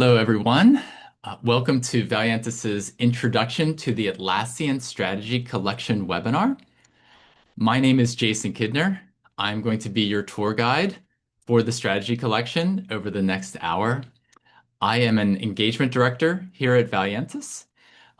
Hello, everyone. Welcome to Valiantys' Introduction to the Atlassian Strategy Collection webinar. My name is Jason Kidner. I'm going to be your tour guide for the strategy collection over the next hour. I am an engagement director here at Valiantys.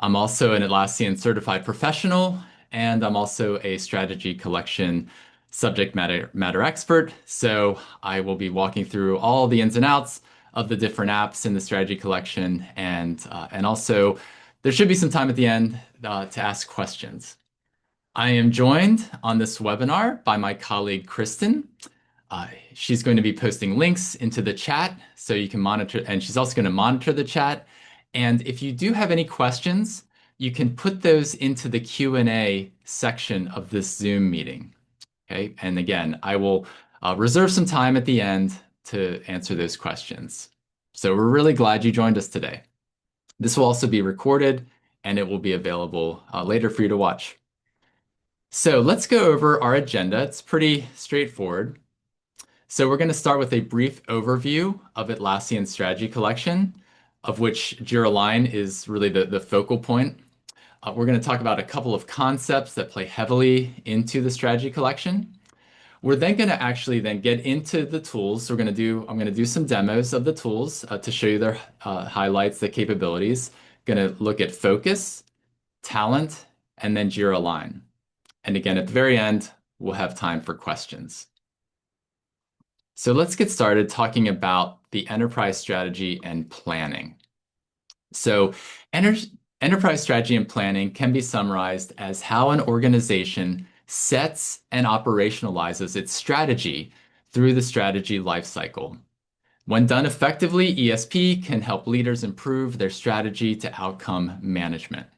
I'm also an Atlassian certified professional, and I'm also a strategy collection subject matter expert. So I will be walking through all the ins and outs of the different apps in the strategy collection, and also there should be some time at the end to ask questions. I am joined on this webinar by my colleague Kristen. She's going to be posting links into the chat so you can monitor, and she's also going to monitor the chat. And if you do have any questions, you can put those into the Q&A section of this Zoom meeting. Okay, and again, I will reserve some time at the end to answer those questions. So we're really glad you joined us today. This will also be recorded and it will be available later for you to watch. So let's go over our agenda. It's pretty straightforward. So we're going to start with a brief overview of Atlassian Strategy Collection, of which Jira Align is really the focal point. We're going to talk about a couple of concepts that play heavily into the strategy collection. We're then going to actually then get into the tools. So I'm going to do some demos of the tools to show you their highlights, the capabilities. Going to look at Focus, Talent, and then Jira Align. And again, at the very end, we'll have time for questions. So let's get started talking about the enterprise strategy and planning. So enterprise strategy and planning can be summarized as how an organization sets and operationalizes its strategy through the strategy lifecycle. When done effectively, ESP can help leaders improve their strategy to outcome management.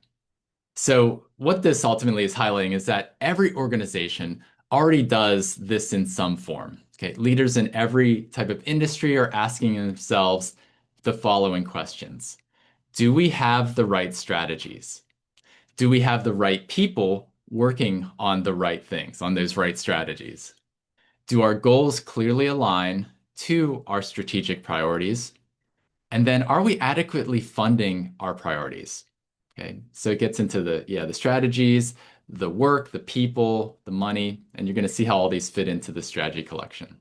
So what this ultimately is highlighting is that every organization already does this in some form. Okay, leaders in every type of industry are asking themselves the following questions. Do we have the right strategies? Do we have the right people working on the right things, on those right strategies? Do our goals clearly align to our strategic priorities? And then are we adequately funding our priorities? Okay, so it gets into the strategies, the work, the people, the money, and you're going to see how all these fit into the strategy collection.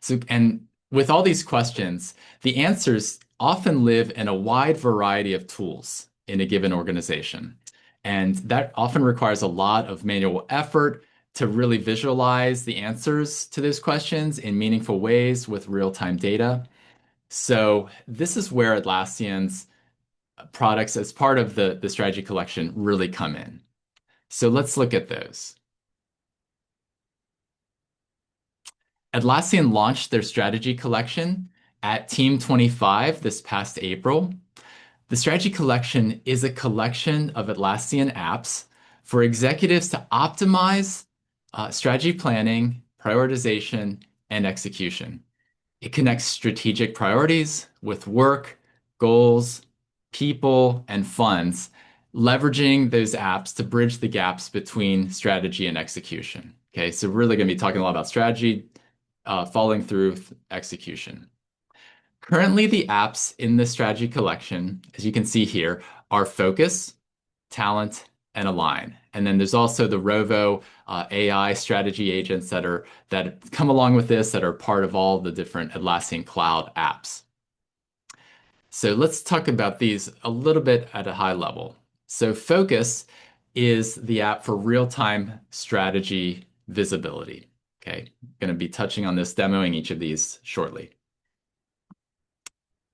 So, and with all these questions, the answers often live in a wide variety of tools in a given organization. And that often requires a lot of manual effort to really visualize the answers to those questions in meaningful ways with real-time data. So this is where Atlassian's products as part of the strategy collection really come in. So let's look at those. Atlassian launched their strategy collection at Team 25 this past April. The strategy collection is a collection of Atlassian apps for executives to optimize strategy planning, prioritization, and execution. It connects strategic priorities with work, goals, people, and funds, leveraging those apps to bridge the gaps between strategy and execution. Okay, so we're really going to be talking a lot about strategy, following through execution. Currently, the apps in the strategy collection, as you can see here, are Focus, Talent, and Align. And then there's also the Rovo AI strategy agents that come along with this that are part of all the different Atlassian cloud apps. So let's talk about these a little bit at a high level. So Focus is the app for real-time strategy visibility. Okay, I'm going to be touching on this, demoing each of these shortly.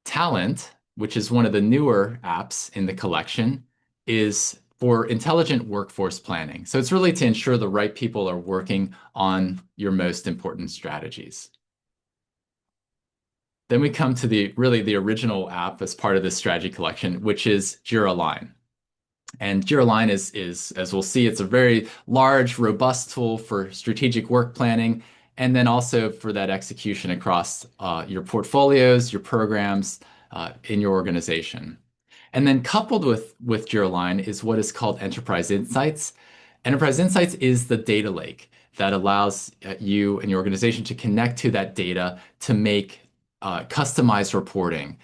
Talent, which is one of the newer apps in the collection, is for intelligent workforce planning. So it's really to ensure the right people are working on your most important strategies. Then we come to the original app as part of this strategy collection, which is Jira Align. And Jira Align is, as we'll see, it's a very large, robust tool for strategic work planning, and then also for that execution across your portfolios, your programs in your organization. And then coupled with Jira Align is what is called Enterprise Insights. Enterprise Insights is the data lake that allows you and your organization to connect to that data to make customized reporting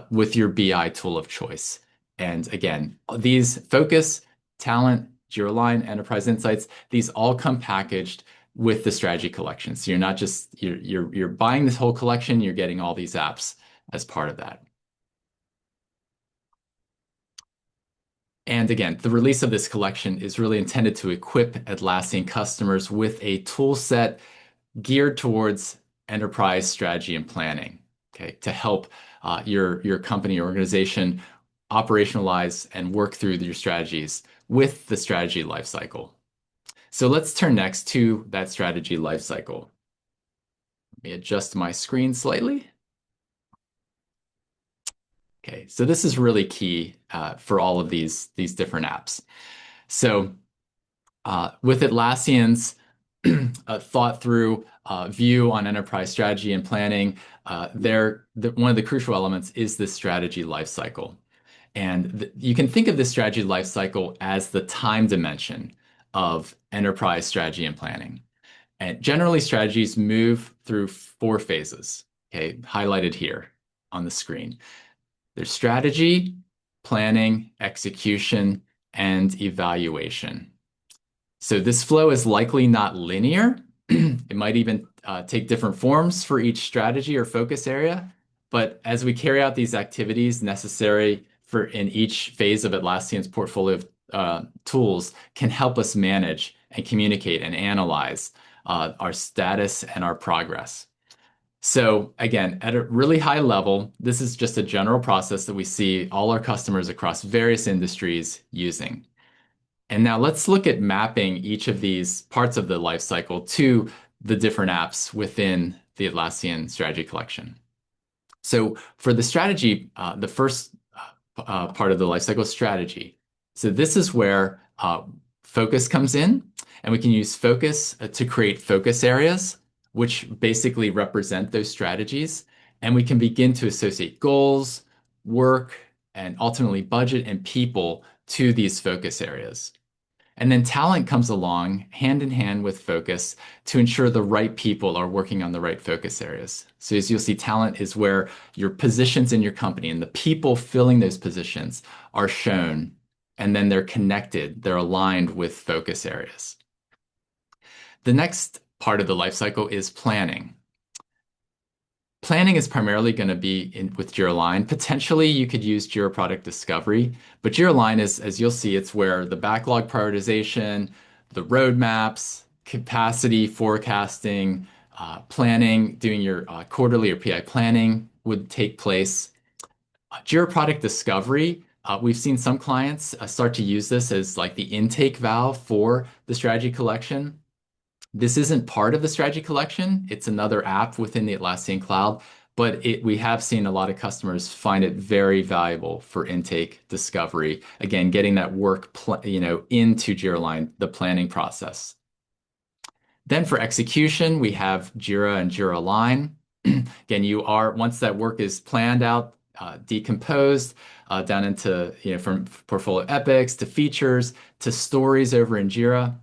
with your BI tool of choice. And again, these Focus, Talent, Jira Align, Enterprise Insights, these all come packaged with the strategy collection. So you're not just you're buying this whole collection, you're getting all these apps as part of that. And again, the release of this collection is really intended to equip Atlassian customers with a tool set geared towards enterprise strategy and planning, okay, to help your company or organization operationalize and work through your strategies with the strategy lifecycle. So let's turn next to that strategy lifecycle. Let me adjust my screen slightly. Okay, so this is really key for all of these different apps. So with Atlassian's thought through view on enterprise strategy and planning, one of the crucial elements is the strategy lifecycle. And you can think of this strategy lifecycle as the time dimension of enterprise strategy and planning. And generally, strategies move through four phases, okay, highlighted here on the screen. There's strategy, planning, execution, and evaluation. So this flow is likely not linear. It might even take different forms for each strategy or focus area. But as we carry out these activities necessary for in each phase of Atlassian's portfolio of tools can help us manage and communicate and analyze our status and our progress. So again, at a really high level, this is just a general process that we see all our customers across various industries using. And now let's look at mapping each of these parts of the life cycle to the different apps within the Atlassian Strategy Collection. So for the strategy, the first part of the life cycle is strategy. So this is where focus comes in, and we can use focus to create focus areas, which basically represent those strategies. And we can begin to associate goals, work, and ultimately budget and people to these focus areas. And then talent comes along hand in hand with focus to ensure the right people are working on the right focus areas. So as you'll see, talent is where your positions in your company and the people filling those positions are shown, and then they're connected, they're aligned with focus areas. The next part of the life cycle is planning. Planning is primarily going to be with Jira Align. Potentially, you could use Jira Product Discovery, but Jira Align is, as you'll see, it's where the backlog prioritization, the roadmaps, capacity forecasting, planning, doing your quarterly or PI planning would take place. Jira Product Discovery, we've seen some clients start to use this as like the intake valve for the strategy collection. This isn't part of the strategy collection. It's another app within the Atlassian cloud, but we have seen a lot of customers find it very valuable for intake discovery. Again, getting that work, into Jira Align, the planning process. Then for execution, we have Jira and Jira Align. Again, once that work is planned out, decomposed down into, from portfolio epics to features to stories over in Jira.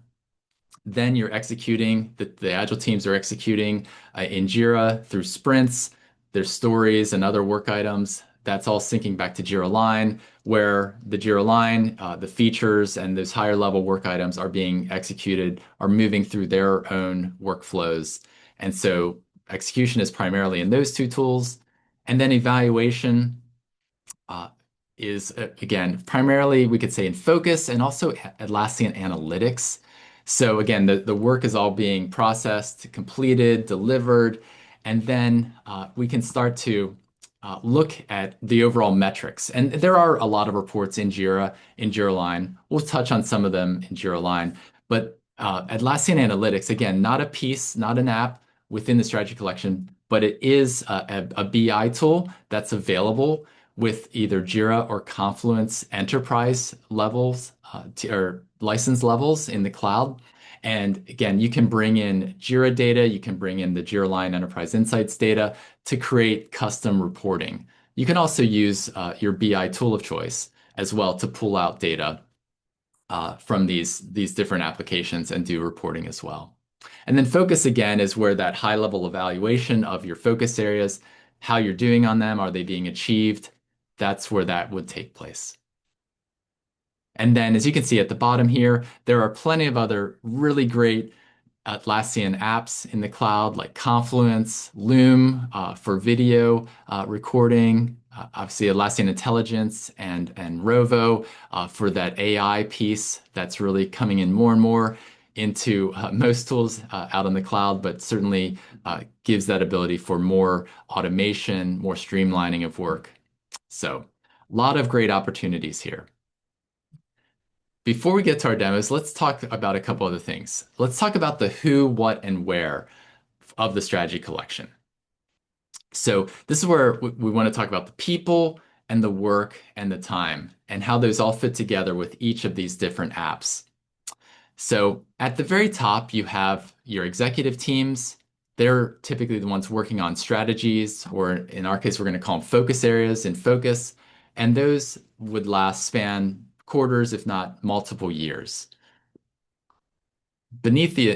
Then you're executing, the Agile teams are executing in Jira through sprints. There's stories and other work items. That's all syncing back to Jira Align, where the Jira Align, the features and those higher level work items are being executed, are moving through their own workflows. And so execution is primarily in those two tools. And then evaluation is, again, primarily we could say in Focus and also Atlassian Analytics. So again, the work is all being processed, completed, delivered, and then we can start to look at the overall metrics. And there are a lot of reports in Jira Align. We'll touch on some of them in Jira Align. But Atlassian Analytics, again, not a piece, not an app within the strategy collection, but it is a BI tool that's available with either Jira or Confluence enterprise levels or license levels in the cloud. And again, you can bring in Jira data, you can bring in the Jira Align Enterprise Insights data to create custom reporting. You can also use your BI tool of choice as well to pull out data from these different applications and do reporting as well. And then focus again is where that high level evaluation of your focus areas how you're doing on them. Are they being achieved? That's where that would take place. And then, as you can see at the bottom here, there are plenty of other really great Atlassian apps in the cloud, like Confluence, Loom for video recording, obviously Atlassian Intelligence and Rovo for that AI piece that's really coming in more and more into most tools out in the cloud, but certainly gives that ability for more automation, more streamlining of work. So, a lot of great opportunities here. Before we get to our demos, let's talk about a couple other things. Let's talk about the who, what, and where of the strategy collection. So this is where we want to talk about the people and the work and the time and how those all fit together with each of these different apps. So at the very top, you have your executive teams. They're typically the ones working on strategies, or in our case, we're going to call them focus areas in Focus. And those would span quarters, if not multiple years. Beneath the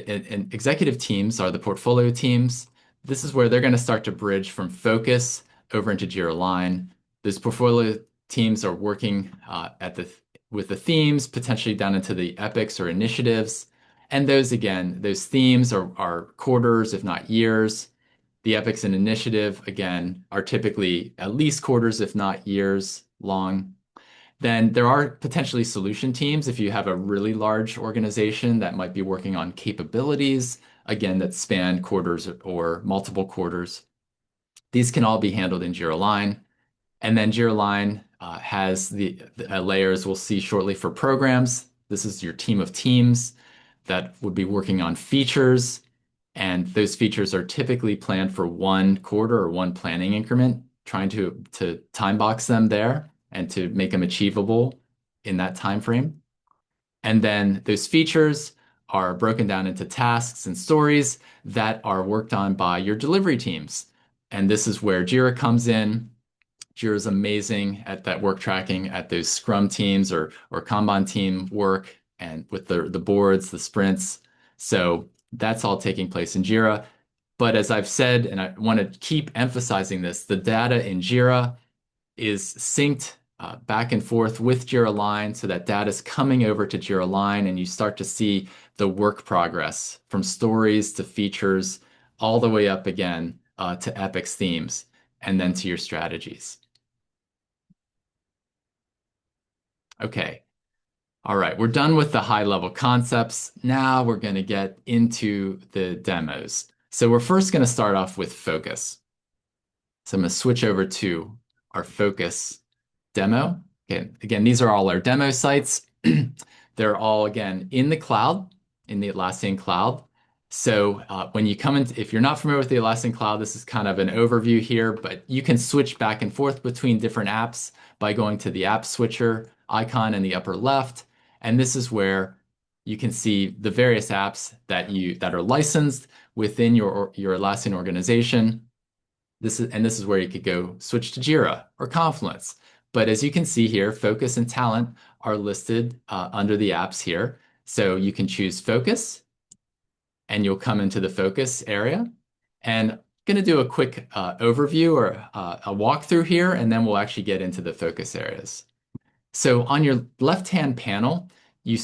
executive teams are the portfolio teams. This is where they're going to start to bridge from Focus over into Jira Align. Those portfolio teams are working with the themes, potentially down into the epics or initiatives. And those, again, those themes are quarters, if not years. The epics and initiative, again, are typically at least quarters, if not years long. Then there are potentially solution teams if you have a really large organization that might be working on capabilities, again, that span quarters or multiple quarters. These can all be handled in Jira Align. And then Jira Align has the layers we'll see shortly for programs. This is your team of teams that would be working on features. And those features are typically planned for one quarter or one planning increment, trying to time box them there and to make them achievable in that time frame. And then those features are broken down into tasks and stories that are worked on by your delivery teams. And this is where Jira comes in. Jira is amazing at that work tracking at those Scrum teams or Kanban team work and with the boards, the sprints. So that's all taking place in Jira. But as I've said, and I want to keep emphasizing this, the data in Jira is synced back and forth with Jira Align, so that data is coming over to Jira Align, and you start to see the work progress from stories to features, all the way up again to epics themes, and then to your strategies. Okay. All right, we're done with the high level concepts. Now we're going to get into the demos. So we're first going to start off with Focus. So I'm going to switch over to our Focus demo. Okay, again, these are all our demo sites. They're all, again, in the cloud, in the Atlassian cloud. So when you come in, if you're not familiar with the Atlassian cloud, this is kind of an overview here, but you can switch back and forth between different apps by going to the app switcher icon in the upper left. And this is where you can see the various apps that are licensed within your Atlassian organization. This is where you could go switch to Jira or Confluence. But as you can see here, Focus and Talent are listed under the apps here. So you can choose Focus, and you'll come into the Focus area. And I'm going to do a quick overview or a walkthrough here, and then we'll actually get into the focus areas. So on your left-hand panel, you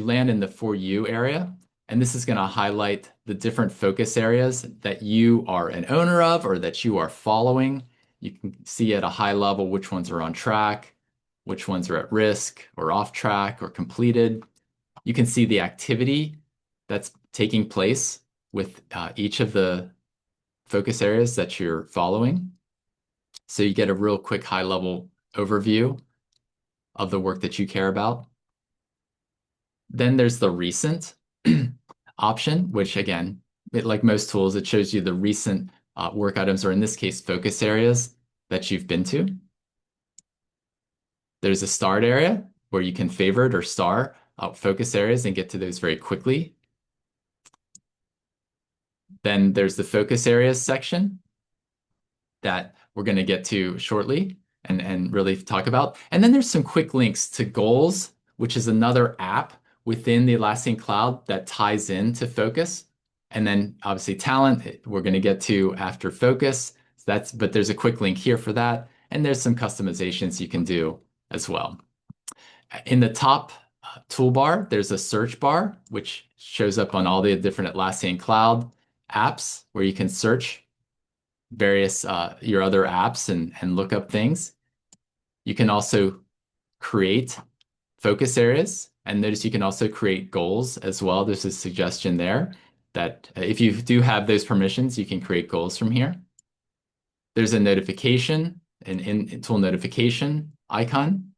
land in the For You area, and this is going to highlight the different focus areas that you are an owner of or that you are following. You can see at a high level which ones are on track, which ones are at risk or off track or completed. You can see the activity that's taking place with each of the focus areas that you're following. So you get a real quick high level overview of the work that you care about. Then there's the recent option, which again, like most tools, it shows you the recent work items, or in this case, focus areas that you've been to. There's a starred area where you can favorite or star focus areas and get to those very quickly. Then there's the focus areas section that we're going to get to shortly and really talk about. And then there's some quick links to Goals, which is another app within the Atlassian cloud that ties into Focus. And then obviously Talent, we're going to get to after Focus. but there's a quick link here for that. And there's some customizations you can do as well. In the top toolbar, there's a search bar, which shows up on all the different Atlassian Cloud apps where you can search various your other apps and look up things. You can also create focus areas, and notice you can also create goals as well. There's a suggestion there that if you do have those permissions, you can create goals from here. There's a notification, an in-tool notification icon.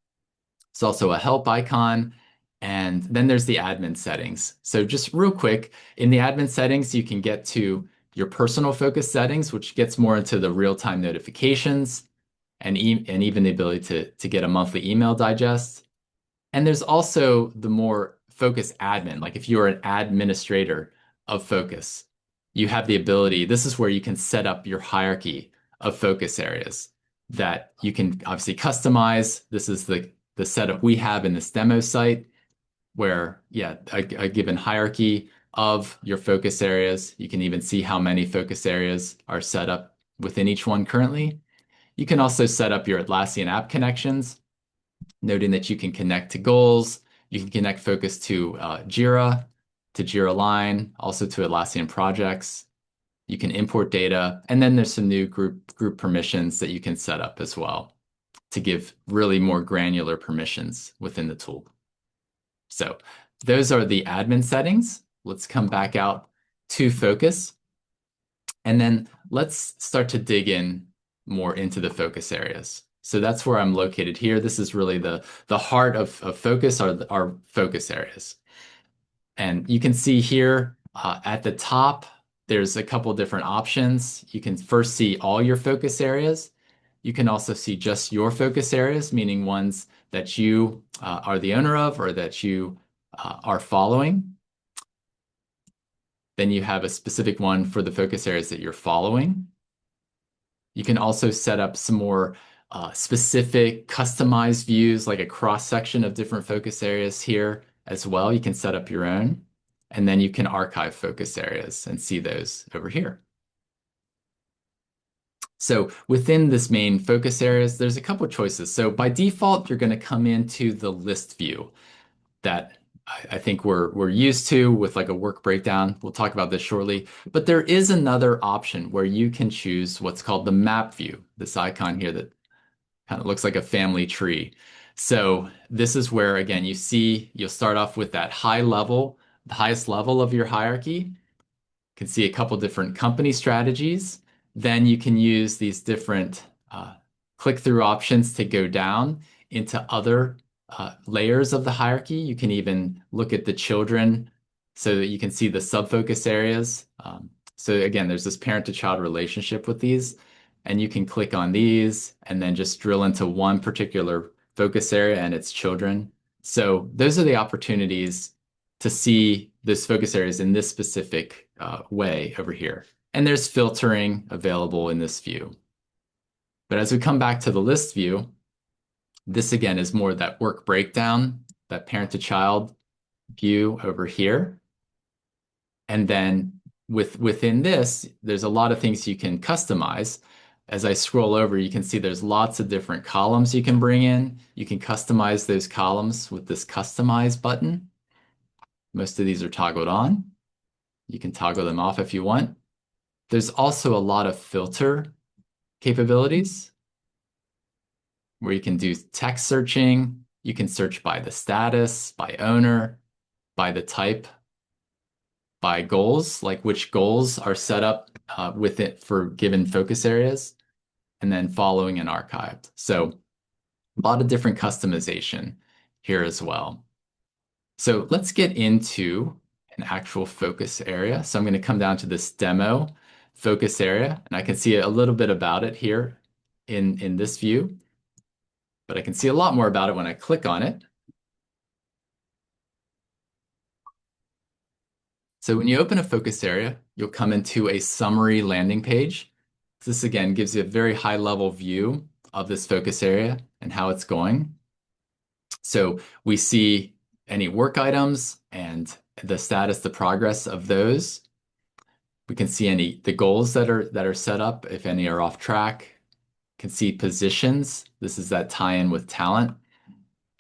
It's also a help icon. And then there's the admin settings. So just real quick, in the admin settings, you can get to your personal focus settings, which gets more into the real-time notifications and even the ability to get a monthly email digest. And there's also the more focus admin. Like if you're an administrator of focus, you have the ability, this is where you can set up your hierarchy of focus areas that you can obviously customize. This is the setup we have in this demo site where, yeah, a given hierarchy of your focus areas. You can even see how many focus areas are set up within each one currently. You can also set up your Atlassian app connections, noting that you can connect to goals. You can connect focus to Jira, to Jira Align, also to Atlassian projects. You can import data, and then there's some new group permissions that you can set up as well to give really more granular permissions within the tool. So those are the admin settings. Let's come back out to focus. And then let's start to dig in more into the focus areas. So that's where I'm located here. This is really the heart of focus, our focus areas. And you can see here at the top, there's a couple different options. You can first see all your focus areas. You can also see just your focus areas, meaning ones that you are the owner of or that you are following. Then you have a specific one for the focus areas that you're following. You can also set up some more specific customized views, like a cross-section of different focus areas here as well. You can set up your own, and then you can archive focus areas and see those over here. So within this main focus areas, there's a couple of choices. So by default, you're going to come into the list view that I think we're used to with like a work breakdown. We'll talk about this shortly, but there is another option where you can choose what's called the map view, this icon here that kind of looks like a family tree. So this is where, again, you'll start off with that high level, the highest level of your hierarchy. You can see a couple different company strategies. Then you can use these different click-through options to go down into other layers of the hierarchy. You can even look at the children so that you can see the sub-focus areas. So again, there's this parent-to-child relationship with these, and you can click on these and then just drill into one particular focus area and its children. So those are the opportunities to see those focus areas in this specific way over here. And there's filtering available in this view. But as we come back to the list view, this again is more that work breakdown, that parent to child view over here. And then within this, there's a lot of things you can customize. As I scroll over, you can see there's lots of different columns you can bring in. You can customize those columns with this customize button. Most of these are toggled on. You can toggle them off if you want. There's also a lot of filter capabilities where you can do text searching. You can search by the status, by owner, by the type, by goals, like which goals are set up with it for given focus areas, and then following and archived. So a lot of different customization here as well. So let's get into an actual focus area. So I'm going to come down to this demo focus area, and I can see a little bit about it here in this view, but I can see a lot more about it when I click on it. So when you open a focus area, you'll come into a summary landing page. This again gives you a very high level view of this focus area and how it's going. So we see any work items and the status, the progress of those. We can see the goals that are set up, if any are off track. Can see positions. This is that tie-in with talent.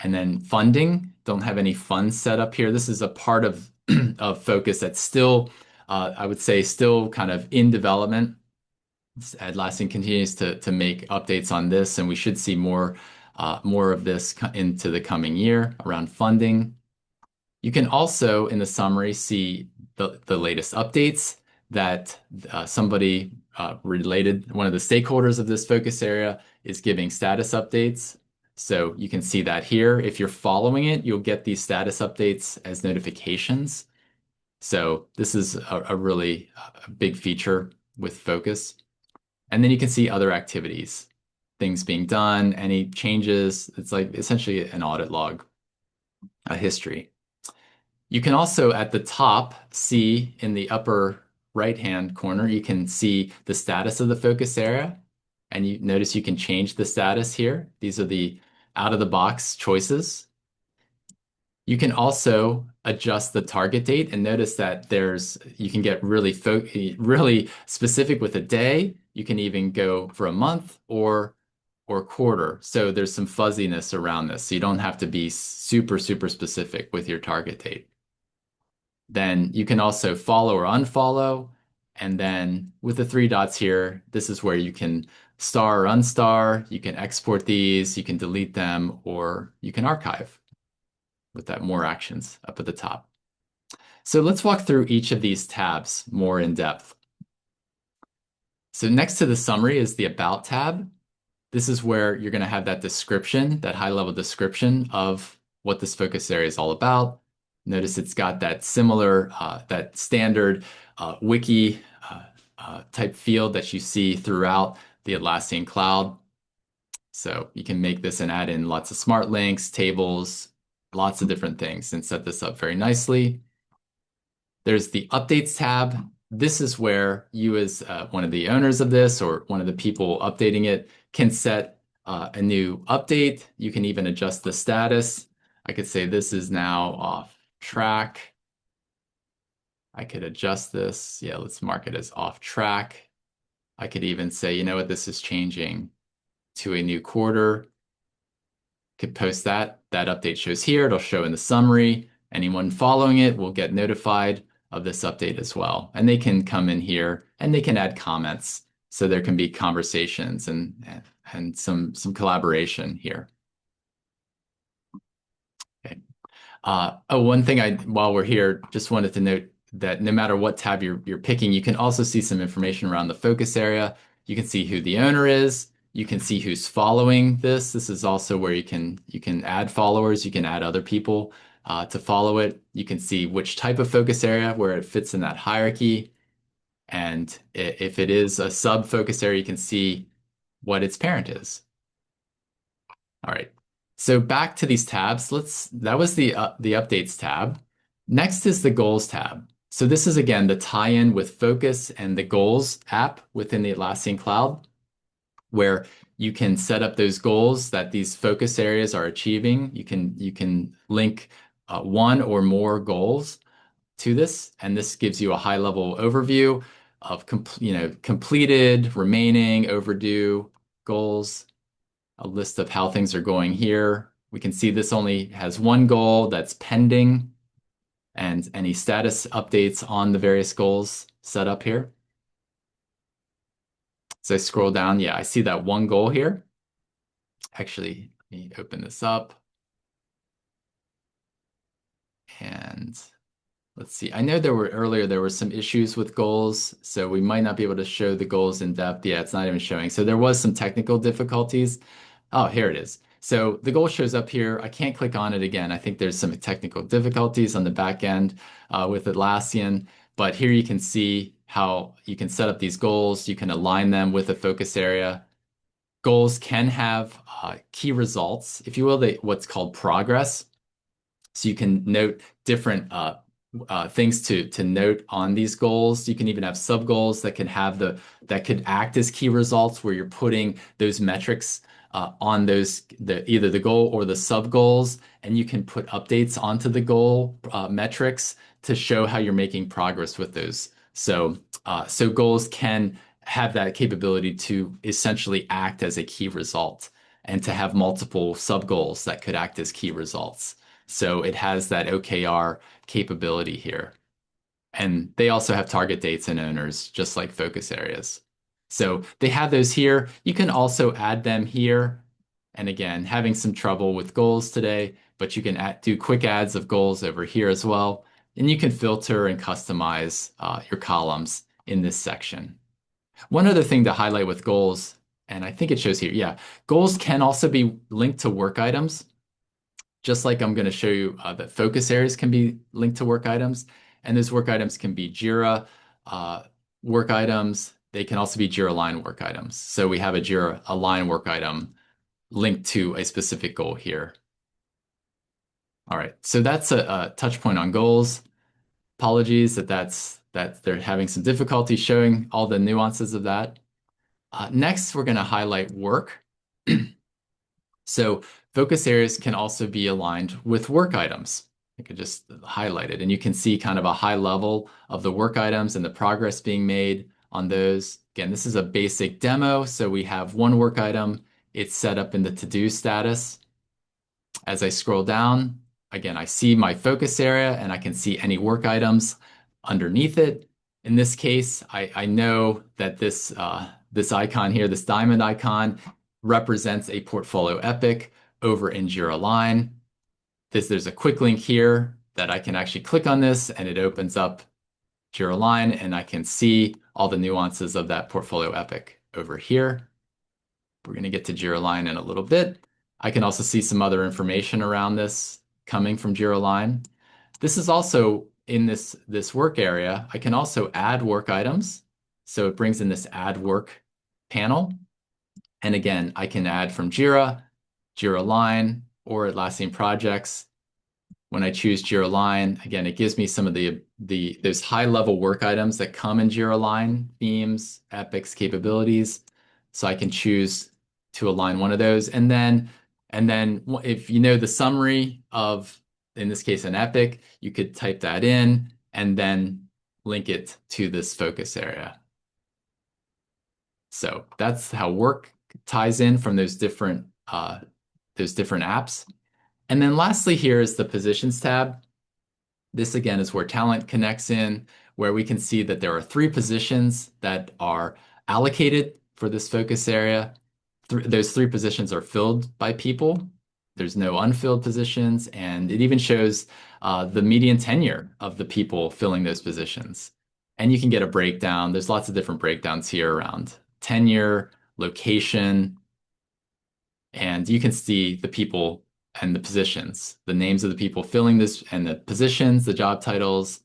And then funding, don't have any funds set up here. This is a part of of Focus that's still, I would say, still kind of in development. Atlassian continues to make updates on this, and we should see more of this into the coming year around funding. You can also, in the summary, see the latest updates that somebody related, one of the stakeholders of this focus area is giving status updates. So you can see that here. If you're following it, you'll get these status updates as notifications. So this is a really big feature with Focus. And then you can see other activities, things being done, any changes. It's like essentially an audit log, a history. You can also at the top see in the upper right-hand corner, you can see the status of the focus area. And you notice you can change the status here. These are the out-of-the-box choices. You can also adjust the target date and notice that you can get really specific with a day. You can even go for a month or quarter. So there's some fuzziness around this. So you don't have to be super specific with your target date. Then you can also follow or unfollow. And then with the three dots here, this is where you can star or unstar. You can export these, you can delete them, or you can archive with that more actions up at the top. So let's walk through each of these tabs more in depth. So next to the summary is the About tab. This is where you're going to have that description, that high-level description of what this focus area is all about. Notice it's got that similar, that standard wiki type field that you see throughout the Atlassian cloud. So you can make this and add in lots of smart links, tables, lots of different things and set this up very nicely. There's the Updates tab. This is where you as one of the owners of this or one of the people updating it can set a new update. You can even adjust the status. I could say this is now off track. I could adjust this. Yeah, let's mark it as off track. I could even say, you know what, this is changing to a new quarter. Could post that. That update shows here. It'll show in the summary. Anyone following it will get notified of this update as well. And they can come in here and they can add comments. So there can be conversations and some collaboration here. Okay. One thing while we're here, just wanted to note that no matter what tab you're picking, you can also see some information around the focus area. You can see who the owner is. You can see who's following this. This is also where you can add followers. You can add other people to follow it. You can see which type of focus area, where it fits in that hierarchy. And if it is a sub-focus area, you can see what its parent is. All right. So back to these tabs. That was the Updates tab. Next is the Goals tab. So this is, again, the tie-in with Focus and the Goals app within the Atlassian Cloud, where you can set up those goals that these focus areas are achieving. You can link one or more goals to this, and this gives you a high-level overview of completed, remaining, overdue goals, a list of how things are going here. We can see this only has one goal that's pending, and any status updates on the various goals set up here. So I scroll down, yeah, I see that one goal here. Actually, let me open this up. And let's see, I know earlier there were some issues with goals, so we might not be able to show the goals in depth. Yeah, it's not even showing. So there was some technical difficulties. Oh, here it is. So the goal shows up here. I can't click on it again. I think there's some technical difficulties on the back end with Atlassian, but here you can see how you can set up these goals. You can align them with a focus area. Goals can have key results, if you will, what's called progress. So you can note different things to note on these goals. You can even have sub goals that could act as key results, where you're putting those metrics on either the goal or the sub goals, and you can put updates onto the goal metrics to show how you're making progress with those. So So goals can have that capability to essentially act as a key result and to have multiple sub goals that could act as key results. So it has that OKR capability here. And they also have target dates and owners, just like focus areas. So they have those here. You can also add them here. And again, having some trouble with goals today, but you can do quick adds of goals over here as well. And you can filter and customize your columns in this section. One other thing to highlight with goals, and I think it shows here, yeah, goals can also be linked to work items, just like I'm going to show you that focus areas can be linked to work items. And those work items can be Jira work items. They can also be Jira Align work items. So we have a Jira Align work item linked to a specific goal here. All right, so that's a touch point on goals. Apologies that they're having some difficulty showing all the nuances of that. Next, we're going to highlight work. So focus areas can also be aligned with work items. I could just highlight it, and you can see kind of a high level of the work items and the progress being made on those. Again, this is a basic demo, so we have one work item. It's set up in the to-do status. As I scroll down, again, I see my focus area and I can see any work items underneath it. In this case, I know that this icon here, this diamond icon, represents a portfolio epic over in Jira Align. There's a quick link here that I can actually click on this and it opens up Jira Align and I can see all the nuances of that portfolio epic over here. We're going to get to Jira Align in a little bit. I can also see some other information around this coming from Jira Align. This is also in this work area. I can also add work items. So it brings in this add work panel. And again, I can add from Jira, Jira Align, or Atlassian projects. When I choose Jira Align, again, it gives me some of those high-level work items that come in Jira Align, themes, epics, capabilities. So I can choose to align one of those. And then if you know the summary of, in this case, an epic, you could type that in and then link it to this focus area. So that's how work ties in from those different apps. And then lastly, here is the positions tab. This again is where talent connects in, where we can see that there are 3 positions that are allocated for this focus area. Those 3 positions are filled by people. There's no unfilled positions, and it even shows the median tenure of the people filling those positions. And you can get a breakdown. There's lots of different breakdowns here around tenure, location, and you can see the people and the positions, the names of the people filling this and the positions, the job titles,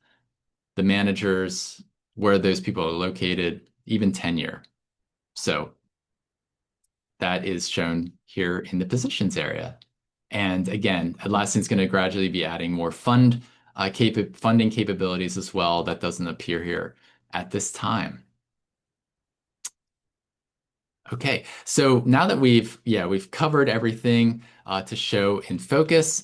the managers, where those people are located, even tenure. So that is shown here in the positions area. And again, Atlassian's going to gradually be adding more funding capabilities as well. That doesn't appear here at this time. Okay, so now that we've covered everything to show in focus,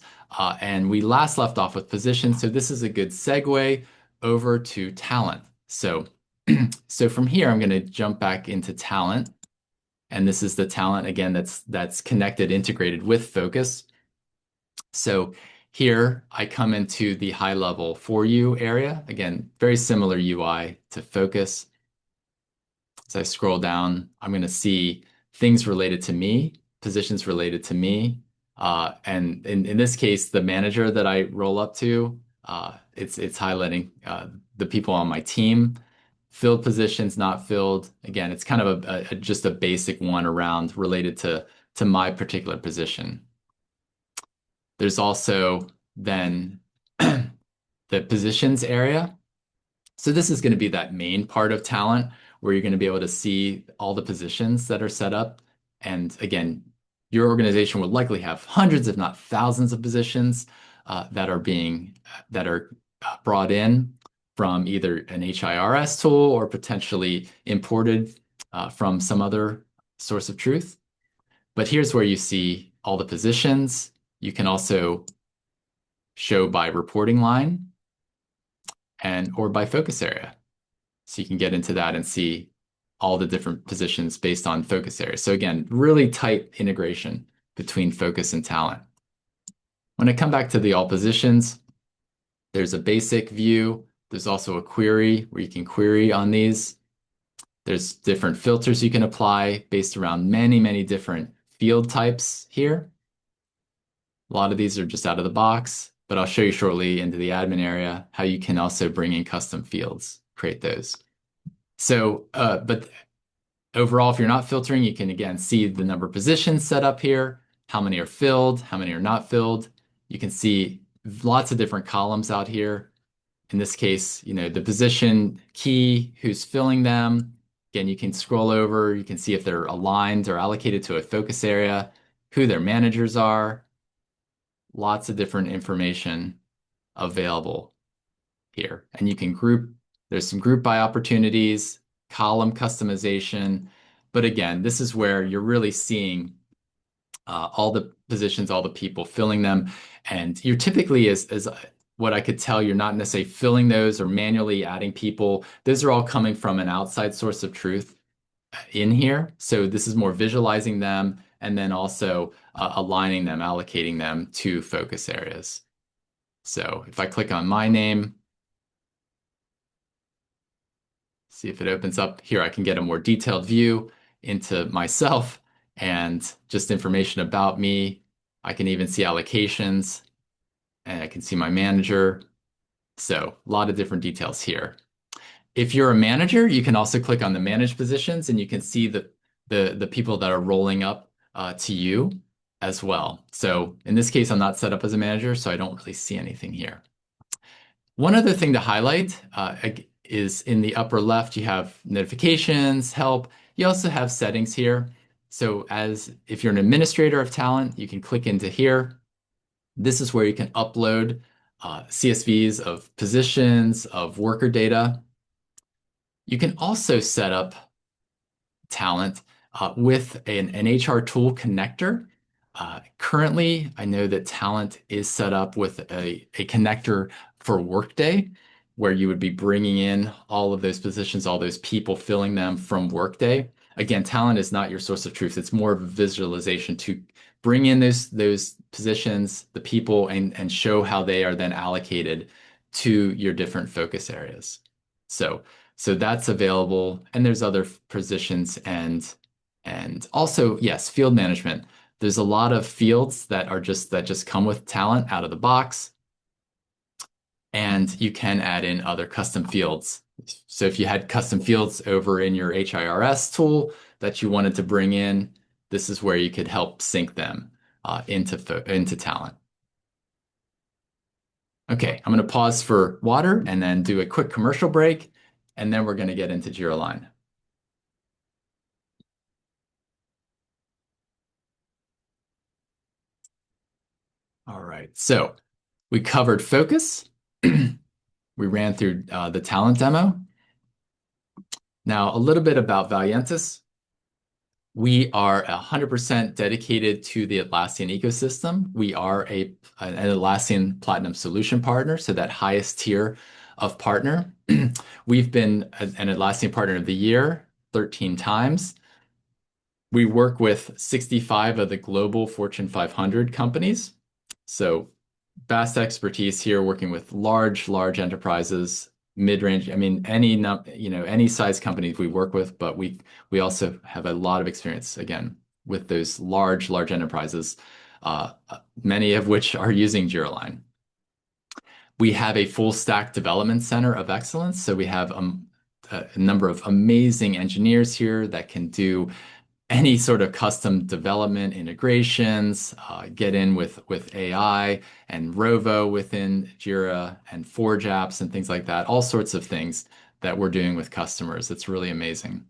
and we last left off with positions, so this is a good segue over to talent. So, so from here, I'm going to jump back into talent, and this is the talent again that's connected, integrated with focus. So here I come into the high level for you area. Again, very similar UI to focus. As I scroll down, I'm going to see things related to me, positions related to me. And in this case, the manager that I roll up to, it's highlighting the people on my team. Filled positions, not filled. Again, it's kind of just a basic one around related to my particular position. There's also then the positions area. So this is going to be that main part of talent where you're going to be able to see all the positions that are set up. And again, your organization will likely have hundreds, if not thousands of positions that are brought in from either an HIRS tool or potentially imported from some other source of truth. But here's where you see all the positions. You can also show by reporting line or by focus area. So you can get into that and see all the different positions based on focus areas. So again, really tight integration between focus and talent. When I come back to the all positions, there's a basic view. There's also a query where you can query on these. There's different filters you can apply based around many, many different field types here. A lot of these are just out of the box, but I'll show you shortly into the admin area how you can also bring in custom fields, create those. So, but overall, if you're not filtering, you can again see the number of positions set up here, how many are filled, how many are not filled. You can see lots of different columns out here. In this case, the position key, who's filling them. Again, you can scroll over, you can see if they're aligned or allocated to a focus area, who their managers are. Lots of different information available here. And you can group, there's some group by opportunities, column customization. But again, this is where you're really seeing all the positions, all the people filling them. And you're typically, as what I could tell, you're not necessarily filling those or manually adding people. Those are all coming from an outside source of truth in here. So this is more visualizing them and then also aligning them, allocating them to focus areas. So if I click on my name, see if it opens up here, I can get a more detailed view into myself and just information about me. I can even see allocations and I can see my manager. So a lot of different details here. If you're a manager, you can also click on the manage positions and you can see the people that are rolling up to you as well. So in this case, I'm not set up as a manager, so I don't really see anything here. One other thing to highlight is in the upper left, you have notifications, help. You also have settings here. So if you're an administrator of talent, you can click into here. This is where you can upload CSVs of positions, of worker data. You can also set up talent with an HR tool connector. Currently, I know that talent is set up with a connector for Workday, where you would be bringing in all of those positions, all those people, filling them from Workday. Again, talent is not your source of truth. It's more of a visualization to bring in those positions, the people, and show how they are then allocated to your different focus areas. So that's available, and there's other positions and also, yes, field management. There's a lot of fields that just come with talent out of the box, and you can add in other custom fields. So if you had custom fields over in your HIRS tool that you wanted to bring in, this is where you could help sync them into talent. Okay, I'm going to pause for water and then do a quick commercial break, and then we're going to get into Jira Align. All right, so we covered focus. We ran through the talent demo. Now, a little bit about Valiantys. We are 100% dedicated to the Atlassian ecosystem. We are an Atlassian Platinum Solution Partner, so that highest tier of partner. We've been an Atlassian Partner of the Year 13 times. We work with 65 of the global Fortune 500 companies. So vast expertise here working with large enterprises, mid-range. I mean, any size companies we work with, but we also have a lot of experience again with those large enterprises, many of which are using Jira Align. We have a full stack development center of excellence. So we have a number of amazing engineers here that can do any sort of custom development integrations, get in with AI and Rovo within Jira and Forge apps and things like that, all sorts of things that we're doing with customers. It's really amazing.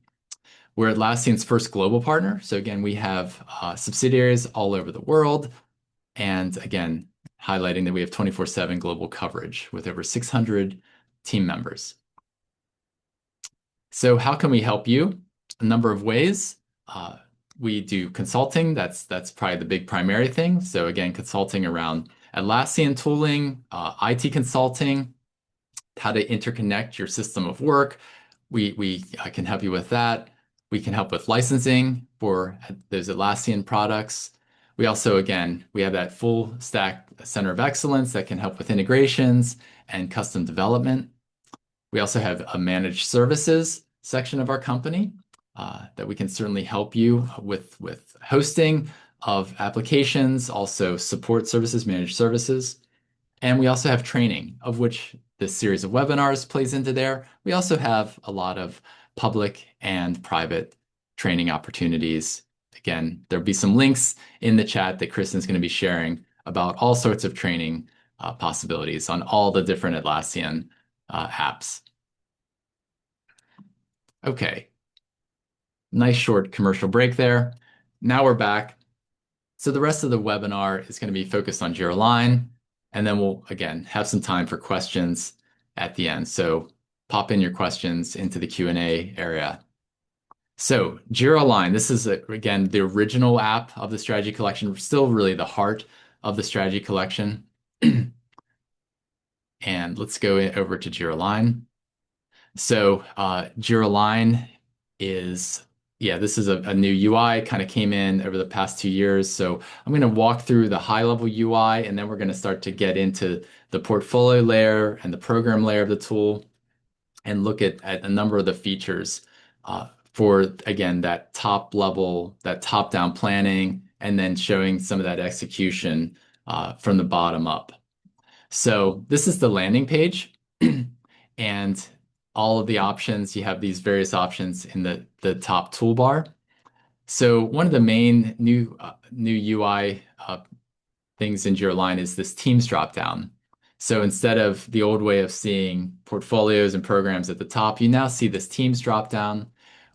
We're Atlassian's first global partner. So again, we have subsidiaries all over the world. And again, highlighting that we have 24/7 global coverage with over 600 team members. So how can we help you? A number of ways. We do consulting. That's probably the big primary thing. So again, consulting around Atlassian tooling, IT consulting, how to interconnect your system of work We can help you with that. We can help with licensing for those Atlassian products. We also, again, we have that full stack center of excellence that can help with integrations and custom development. We also have a managed services section of our company that we can certainly help you with hosting of applications, also support services, managed services. And we also have training, of which this series of webinars plays into there. We also have a lot of public and private training opportunities. Again, there'll be some links in the chat that Kristen's going to be sharing about all sorts of training possibilities on all the different Atlassian apps. Okay, nice short commercial break there. Now we're back. So the rest of the webinar is going to be focused on Jira Align, and then we'll, again, have some time for questions at the end. So pop in your questions into the Q&A area. So Jira Align, this is, again, the original app of the strategy collection, still really the heart of the strategy collection. And let's go over to Jira Align. So Jira Align is, yeah, this is a new UI, kind of came in over the past 2 years. So I'm going to walk through the high level UI, and then we're going to start to get into the portfolio layer and the program layer of the tool and look at a number of the features for, again, that top level, that top down planning, and then showing some of that execution from the bottom up. So this is the landing page. And all of the options, you have these various options in the top toolbar. So one of the main new UI things in Jira Align is this Teams dropdown. So instead of the old way of seeing portfolios and programs at the top, you now see this Teams dropdown,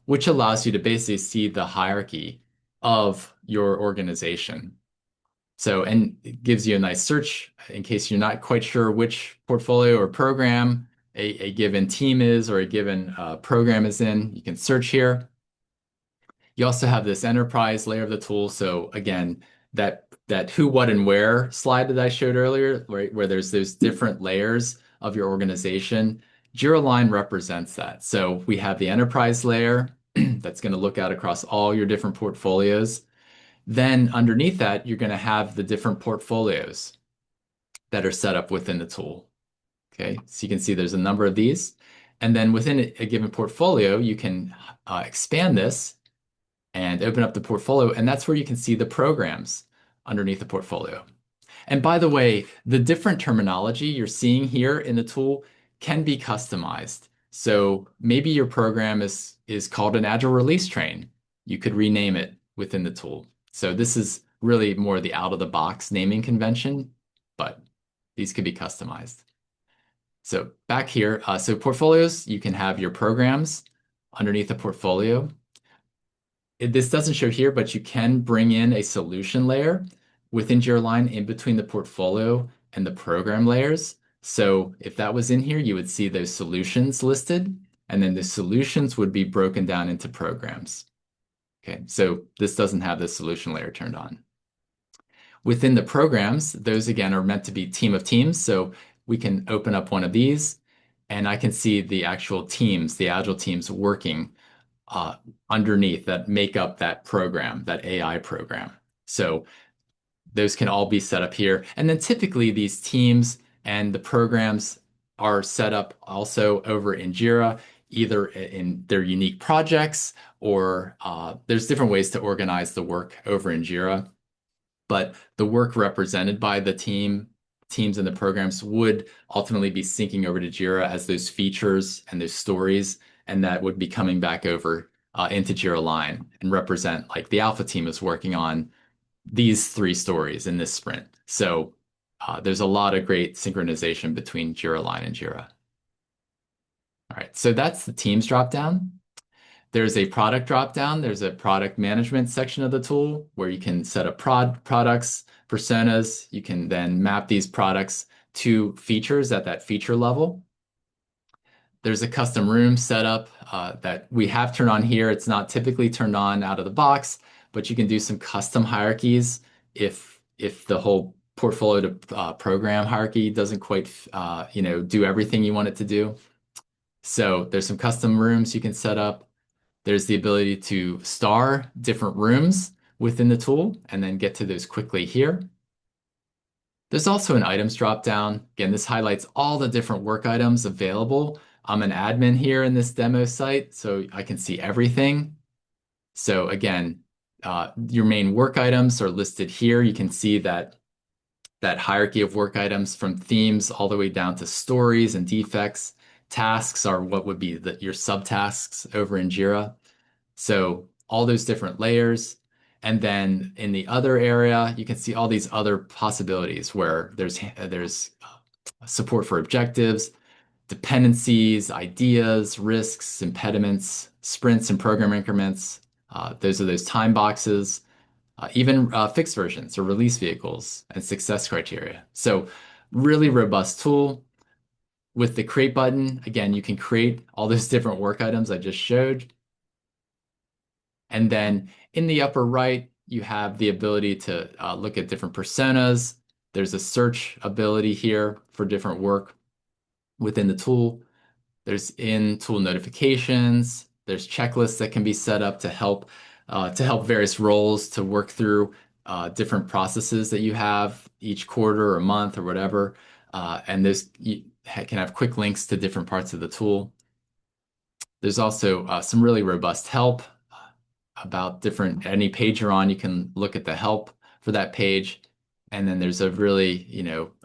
which allows you to basically see the hierarchy of your organization. So, and it gives you a nice search in case you're not quite sure which portfolio or program a given team is or a given program is in. You can search here. You also have this enterprise layer of the tool. So again, that who, what, and where slide that I showed earlier, right, where there's those different layers of your organization, Jira Align represents that. So we have the enterprise layer that's going to look out across all your different portfolios. Then underneath that, you're going to have the different portfolios that are set up within the tool. Okay, so you can see there's a number of these. And then within a given portfolio, you can expand this and open up the portfolio, and that's where you can see the programs underneath the portfolio. And by the way, the different terminology you're seeing here in the tool can be customized. So maybe your program is called an Agile Release Train. You could rename it within the tool. So this is really more the out-of-the-box naming convention, but these could be customized. So back here, so portfolios, you can have your programs underneath the portfolio. This doesn't show here, but you can bring in a solution layer within Jira Align in between the portfolio and the program layers. So if that was in here, you would see those solutions listed, and then the solutions would be broken down into programs. Okay, so this doesn't have the solution layer turned on. Within the programs, those again are meant to be team of teams. So we can open up one of these and I can see the actual teams, the Agile teams working underneath that make up that program, that AI program. So those can all be set up here. And then typically these teams and the programs are set up also over in Jira, either in their unique projects or there's different ways to organize the work over in Jira. But the work represented by the teams and the programs would ultimately be syncing over to Jira as those features and those stories, and that would be coming back over into Jira Align and represent like the alpha team is working on these 3 stories in this sprint. So there's a lot of great synchronization between Jira Align and Jira. All right, so that's the teams dropdown. There's a product dropdown. There's a product management section of the tool where you can set up products, personas. You can then map these products to features at that feature level. There's a custom room setup that we have turned on here. It's not typically turned on out of the box, but you can do some custom hierarchies if the whole portfolio to program hierarchy doesn't quite do everything you want it to do. So there's some custom rooms you can set up. There's the ability to star different rooms within the tool and then get to those quickly here. There's also an items dropdown. Again, this highlights all the different work items available. I'm an admin here in this demo site, so I can see everything. So again, your main work items are listed here. You can see that hierarchy of work items from themes all the way down to stories and defects. Tasks are what would be your subtasks over in Jira. So all those different layers. And then in the other area, you can see all these other possibilities where there's support for objectives, dependencies, ideas, risks, impediments, sprints and program increments. Those are those time boxes, even fixed versions or release vehicles and success criteria. So really robust tool. With the create button, again, you can create all those different work items I just showed. And then in the upper right, you have the ability to look at different personas. There's a search ability here for different work within the tool. There's in-tool notifications. There's checklists that can be set up to help various roles to work through different processes that you have each quarter or month or whatever. And you can have quick links to different parts of the tool. There's also some really robust help about any page you're on. You can look at the help for that page. And then there's a really,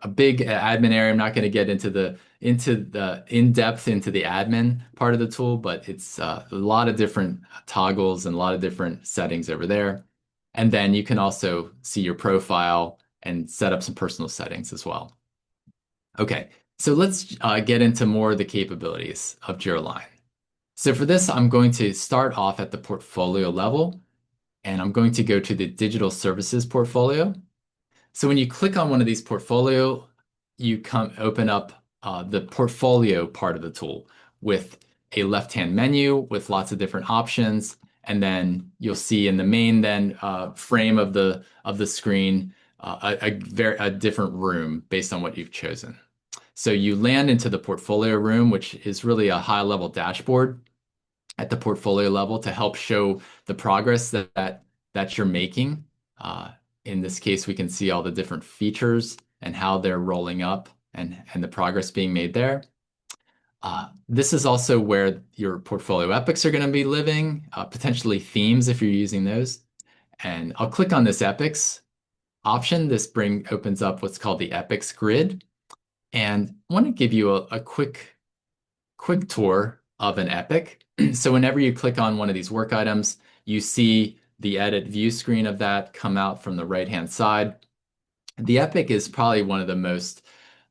a big admin area. I'm not going to get into the in-depth into the admin part of the tool, but it's a lot of different toggles and a lot of different settings over there. And then you can also see your profile and set up some personal settings as well. Okay, so let's get into more of the capabilities of Jira Align. So for this, I'm going to start off at the portfolio level, and I'm going to go to the digital services portfolio. So when you click on one of these portfolio, you open up the portfolio part of the tool with a left-hand menu with lots of different options, and then you'll see in the main frame of the screen a different room based on what you've chosen. So you land into the portfolio room, which is really a high-level dashboard at the portfolio level to help show the progress that you're making. In this case, we can see all the different features and how they're rolling up and the progress being made there. This is also where your portfolio epics are going to be living, potentially themes if you're using those. And I'll click on this epics option. This opens up what's called the epics grid. And I want to give you a quick tour of an epic. So whenever you click on one of these work items, you see the edit view screen of that come out from the right-hand side. The epic is probably one of the most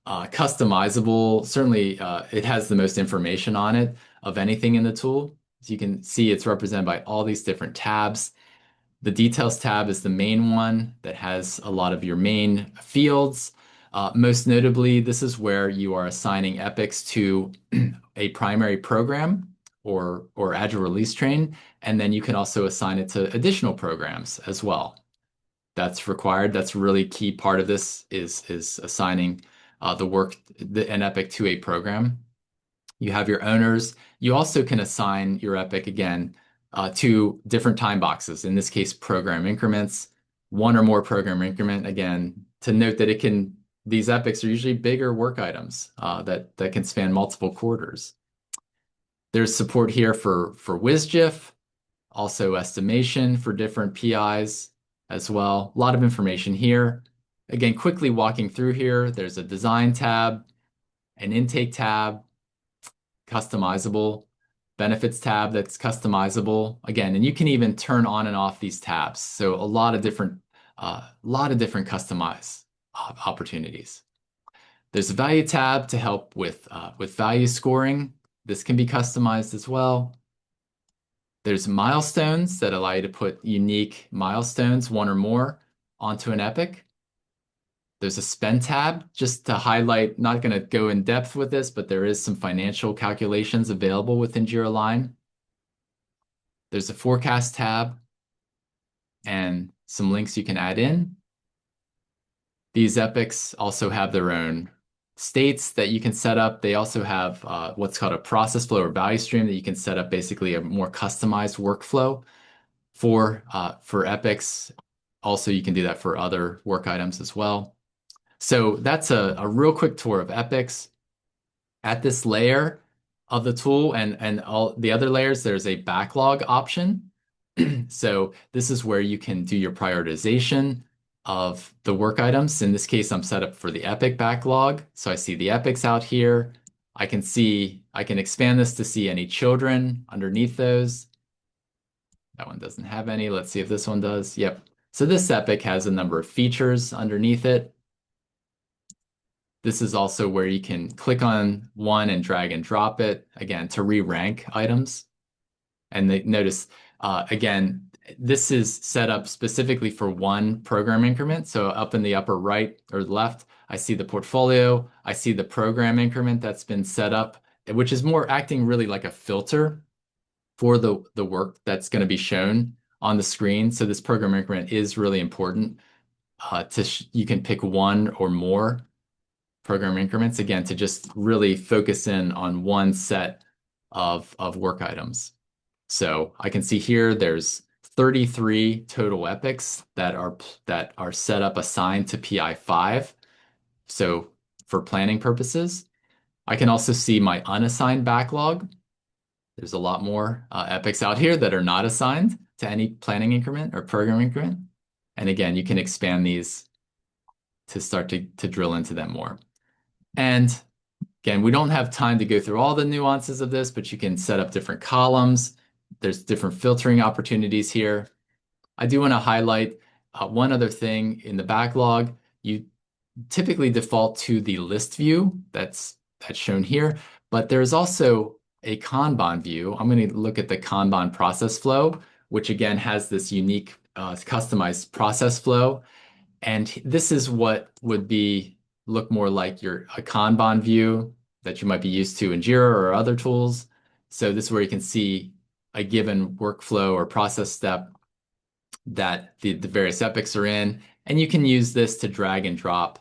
customizable. Certainly, it has the most information on it of anything in the tool. As you can see, it's represented by all these different tabs. The details tab is the main one that has a lot of your main fields. Most notably, this is where you are assigning epics to a primary program or Agile release train, and then you can also assign it to additional programs as well. That's required. That's a really key part of this is assigning an epic to a program. You have your owners. You also can assign your epic again to different time boxes. In this case, program increments, one or more program increment. Again, to note that these epics are usually bigger work items that can span multiple quarters. There's support here for WSGIF, also estimation for different PIs as well. A lot of information here. Again, quickly walking through here, there's a design tab, an intake tab, customizable, benefits tab that's customizable. Again, and you can even turn on and off these tabs. So a lot of different customize opportunities. There's a value tab to help with value scoring. This can be customized as well. There's milestones that allow you to put unique milestones, one or more, onto an epic. There's a spend tab just to highlight, not going to go in depth with this, but there is some financial calculations available within Jira Align. There's a forecast tab and some links you can add in. These epics also have their own states that you can set up. They also have what's called a process flow or value stream that you can set up basically a more customized workflow for epics. Also, you can do that for other work items as well. So that's a real quick tour of epics. At this layer of the tool and all the other layers, there's a backlog option. So this is where you can do your prioritization of the work items. In this case, I'm set up for the epic backlog. So I see the epics out here. I can expand this to see any children underneath those. That one doesn't have any. Let's see if this one does. Yep. So this epic has a number of features underneath it. This is also where you can click on one and drag and drop it, again, to re-rank items. And notice, again, this is set up specifically for one program increment. So up in the upper right or left, I see the portfolio. I see the program increment that's been set up, which is more acting really like a filter for the work that's going to be shown on the screen. So this program increment is really important. You can pick one or more program increments, again, to just really focus in on one set of work items. So I can see here there's 33 total epics that are set up assigned to PI 5. So for planning purposes, I can also see my unassigned backlog. There's a lot more epics out here that are not assigned to any planning increment or program increment. And again, you can expand these to start to drill into them more. And again, we don't have time to go through all the nuances of this, but you can set up different columns. There's different filtering opportunities here. I do want to highlight one other thing in the backlog. You typically default to the list view that's shown here, but there's also a Kanban view. I'm going to look at the Kanban process flow, which again has this unique customized process flow. And this is what would look more like a Kanban view that you might be used to in Jira or other tools. So this is where you can see a given workflow or process step that the various epics are in. And you can use this to drag and drop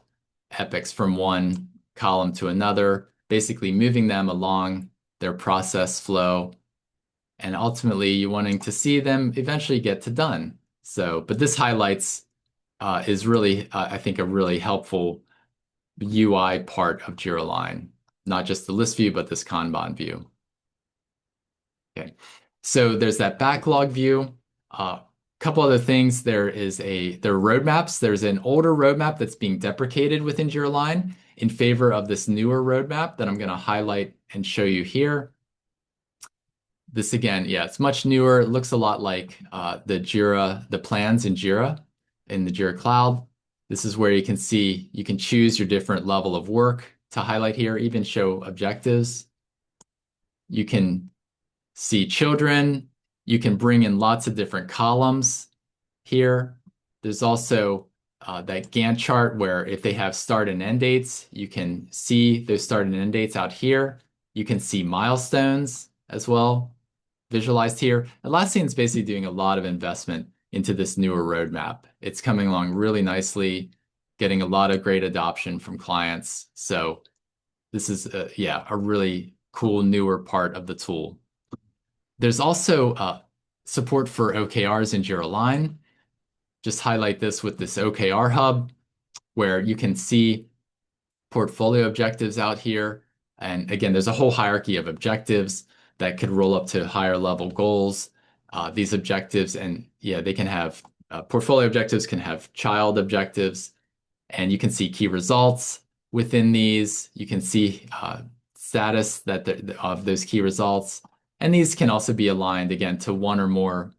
epics from one column to another, basically moving them along their process flow. And ultimately, you're wanting to see them eventually get to done. So, but this highlights is really, I think, a really helpful UI part of Jira Align, not just the list view, but this Kanban view. Okay, so there's that backlog view. A couple other things. There are roadmaps. There's an older roadmap that's being deprecated within Jira Align in favor of this newer roadmap that I'm going to highlight and show you here. This again, yeah, it's much newer. It looks a lot like the plans in Jira, in the Jira Cloud. This is where you can choose your different level of work to highlight here, even show objectives. You can see children. You can bring in lots of different columns here. There's also that Gantt chart where if they have start and end dates, you can see those start and end dates out here. You can see milestones as well, visualized here. Atlassian is basically doing a lot of investment into this newer roadmap. It's coming along really nicely, getting a lot of great adoption from clients. So this is, a really cool newer part of the tool. There's also support for OKRs in Jira Align. Just highlight this with this OKR hub, where you can see portfolio objectives out here. And again, there's a whole hierarchy of objectives that could roll up to higher level goals. These objectives, and yeah, they can have portfolio objectives, can have child objectives, and you can see key results within these. You can see status of those key results. And these can also be aligned again to one or more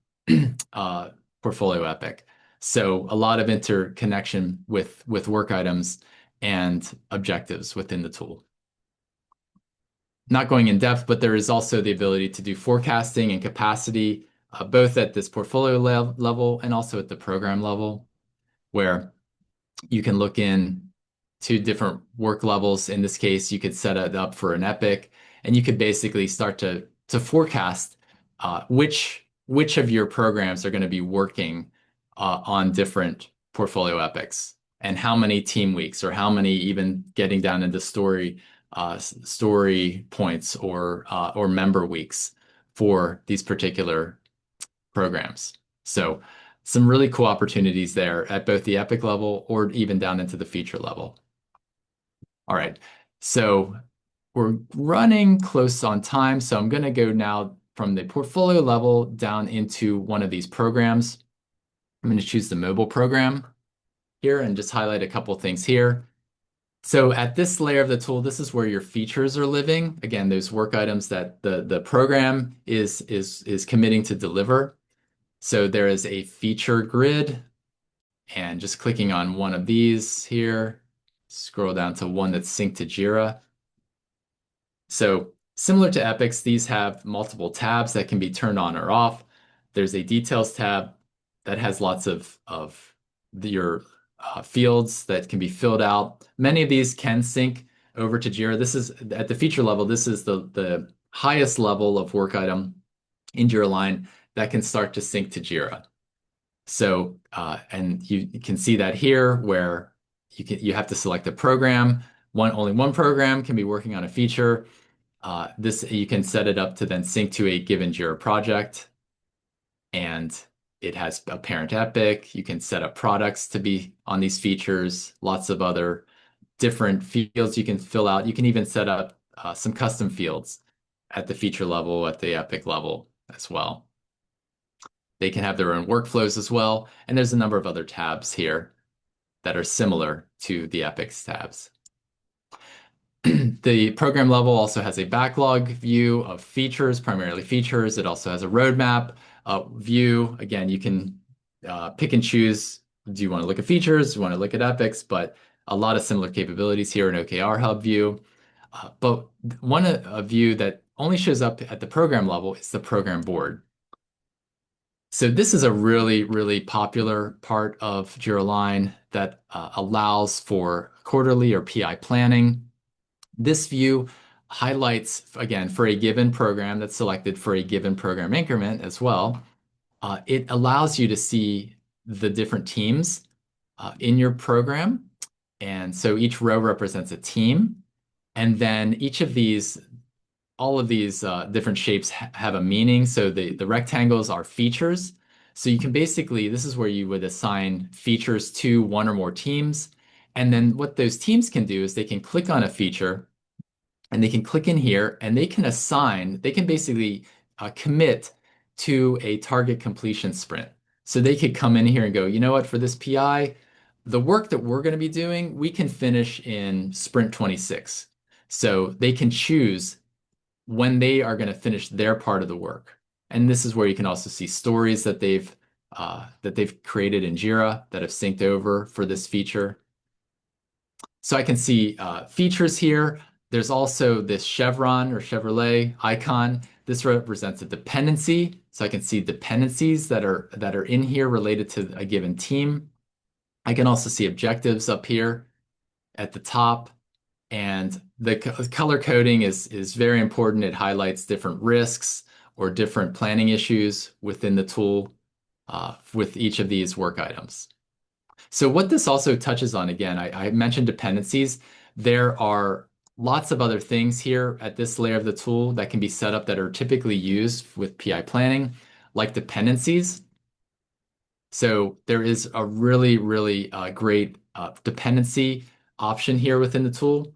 portfolio epic. So a lot of interconnection with work items and objectives within the tool. Not going in depth, but there is also the ability to do forecasting and capacity, both at this portfolio level and also at the program level, where you can look in to different work levels. In this case, you could set it up for an epic, and you could basically start to forecast which of your programs are going to be working on different portfolio epics. and how many team weeks or how many even getting down into story points or member weeks for these particular programs. So some really cool opportunities there at both the epic level or even down into the feature level. All right. So we're running close on time. So I'm going to go now from the portfolio level down into one of these programs. I'm going to choose the mobile program here and just highlight a couple things here. So at this layer of the tool, this is where your features are living. Again, those work items that the program is committing to deliver. So there is a feature grid, and just clicking on one of these here, scroll down to one that's synced to Jira. So similar to Epics, these have multiple tabs that can be turned on or off. There's a details tab that has lots of your fields that can be filled out. Many of these can sync over to Jira. This is at the feature level. This is the highest level of work item in Jira Align that can start to sync to Jira. So, and you can see that here where you have to select a program. Only one program can be working on a feature. This you can set it up to then sync to a given Jira project, and it has a parent epic. You can set up products to be on these features, lots of other different fields you can fill out. You can even set up some custom fields at the feature level, at the epic level as well. They can have their own workflows as well, and there's a number of other tabs here that are similar to the epics tabs. The program level also has a backlog view of features, primarily features. It also has a roadmap view. Again, you can pick and choose. Do you want to look at features? Do you want to look at epics? But a lot of similar capabilities here in OKR Hub view. But one a view that only shows up at the program level is the program board. So this is a really, really popular part of Jira Align that allows for quarterly or PI planning. This view highlights, again, for a given program that's selected for a given program increment as well. It allows you to see the different teams in your program. And so each row represents a team. And then each of these, all of these different shapes have a meaning. So the rectangles are features. So you can basically, this is where you would assign features to one or more teams. And then what those teams can do is they can click on a feature and they can click in here and they can assign, they can basically commit to a target completion sprint. So they could come in here and go, you know what, for this PI, the work that we're going to be doing, we can finish in sprint 26. So they can choose when they are going to finish their part of the work. And this is where you can also see stories that they've created in Jira that have synced over for this feature. So I can see features here. There's also this chevron or Chevrolet icon. This represents a dependency. So I can see dependencies that are in here related to a given team. I can also see objectives up here at the top. And the color coding is very important. It highlights different risks or different planning issues within the tool with each of these work items. So what this also touches on, again, I mentioned dependencies. There are lots of other things here at this layer of the tool that can be set up that are typically used with PI planning, like dependencies. So there is a really, really great dependency option here within the tool.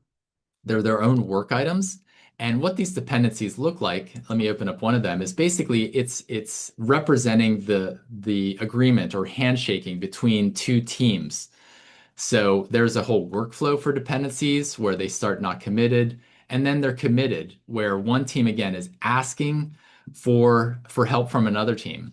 They're their own work items. And what these dependencies look like, let me open up one of them, is basically it's representing the agreement or handshaking between two teams. So there's a whole workflow for dependencies where they start not committed, and then they're committed, where one team again is asking for help from another team.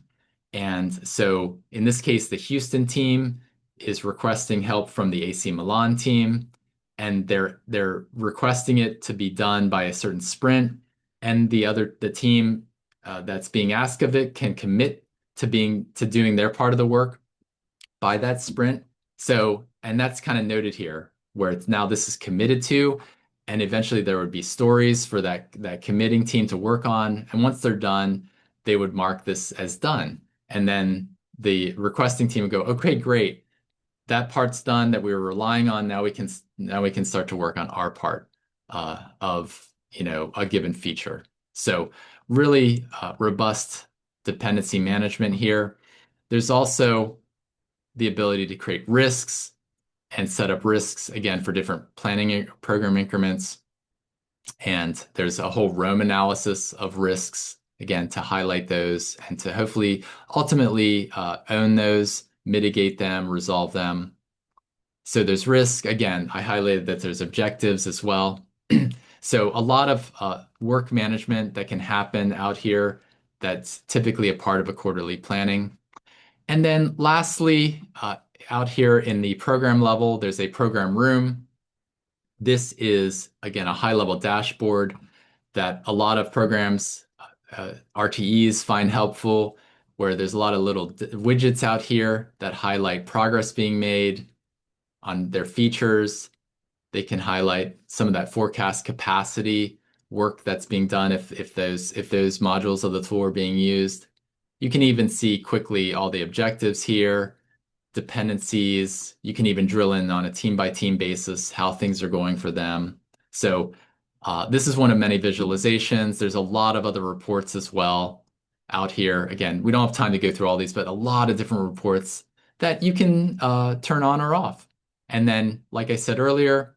And so in this case, the Houston team is requesting help from the AC Milan team, and they're requesting it to be done by a certain sprint. And the team that's being asked of it can commit to doing their part of the work by that sprint. So, and that's kind of noted here, where it's now this is committed to, and eventually there would be stories for that committing team to work on. And once they're done, they would mark this as done. And then the requesting team would go, okay, great. that part's done that we were relying on. Now we can start to work on our part of a given feature. So really robust dependency management here. There's also the ability to create risks and set up risks again for different planning program increments. And there's a whole Rome analysis of risks, again, to highlight those and to hopefully ultimately own those, mitigate them, resolve them. So there's risk. Again, I highlighted that there's objectives as well. So a lot of work management that can happen out here that's typically a part of a quarterly planning. And then lastly, out here in the program level, there's a program room. This is, again, a high-level dashboard that a lot of programs, RTEs find helpful, where there's a lot of little widgets out here that highlight progress being made on their features. They can highlight some of that forecast capacity work that's being done if those modules of the tool are being used. You can even see quickly all the objectives here, dependencies. You can even drill in on a team by team basis how things are going for them. So this is one of many visualizations. There's a lot of other reports as well out here. Again, we don't have time to go through all these, but a lot of different reports that you can turn on or off. And then, like I said earlier,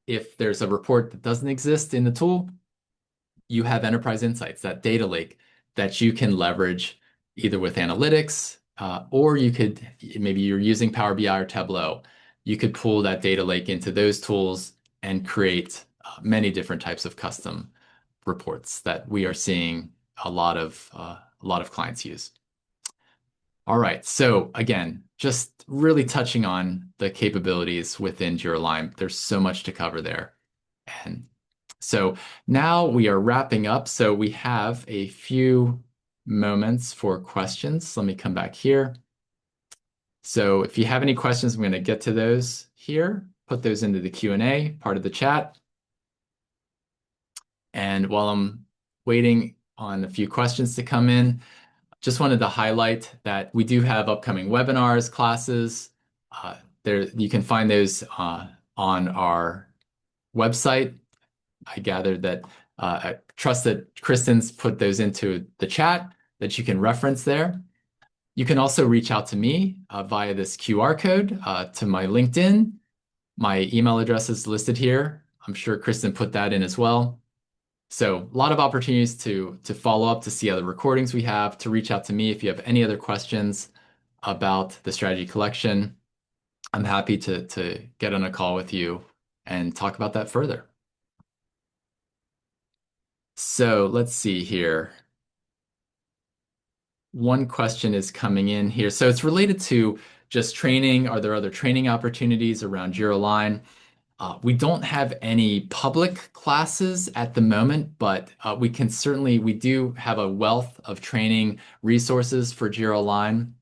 if there's a report that doesn't exist in the tool, you have Enterprise Insights, that data lake that you can leverage either with analytics or maybe you're using Power BI or Tableau. You could pull that data lake into those tools and create many different types of custom reports that we are seeing a lot of clients use. All right, so again, just really touching on the capabilities within Jira Align. There's so much to cover there. And so now we are wrapping up. So we have a few moments for questions. Let me come back here. So if you have any questions, I'm going to get to those here, put those into the Q&A part of the chat. And while I'm waiting on a few questions to come in, just wanted to highlight that we do have upcoming webinars, classes. You can find those on our website. I gathered that I trust that Kristen's put those into the chat that you can reference there. You can also reach out to me via this QR code to my LinkedIn. My email address is listed here. I'm sure Kristen put that in as well. So a lot of opportunities to follow up, to see other recordings we have, to reach out to me if you have any other questions about the strategy collection. I'm happy to get on a call with you and talk about that further. So let's see here. One question is coming in here. So it's related to just training. Are there other training opportunities around Jira Align? We don't have any public classes at the moment, but we do have a wealth of training resources for Jira Align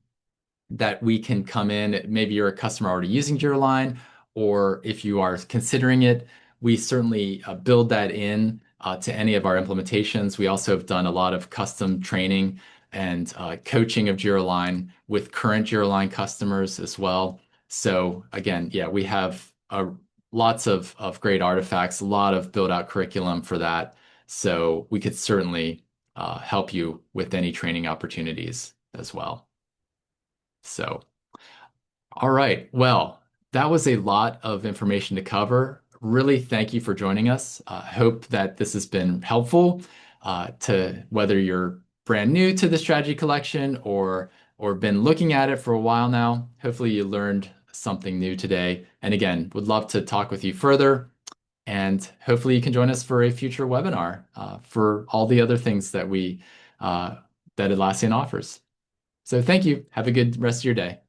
that we can come in. Maybe you're a customer already using Jira Align, or if you are considering it, we certainly build that in to any of our implementations. We also have done a lot of custom training and coaching of Jira Align with current Jira Align customers as well. So again, yeah, we have lots of great artifacts, a lot of built out curriculum for that. So we could certainly help you with any training opportunities as well. So, all right. Well, that was a lot of information to cover. Really, thank you for joining us. I hope that this has been helpful to whether you're brand new to the strategy collection or been looking at it for a while now. Hopefully you learned something new today. And again, would love to talk with you further. And hopefully you can join us for a future webinar for all the other things that that Atlassian offers. So thank you. Have a good rest of your day.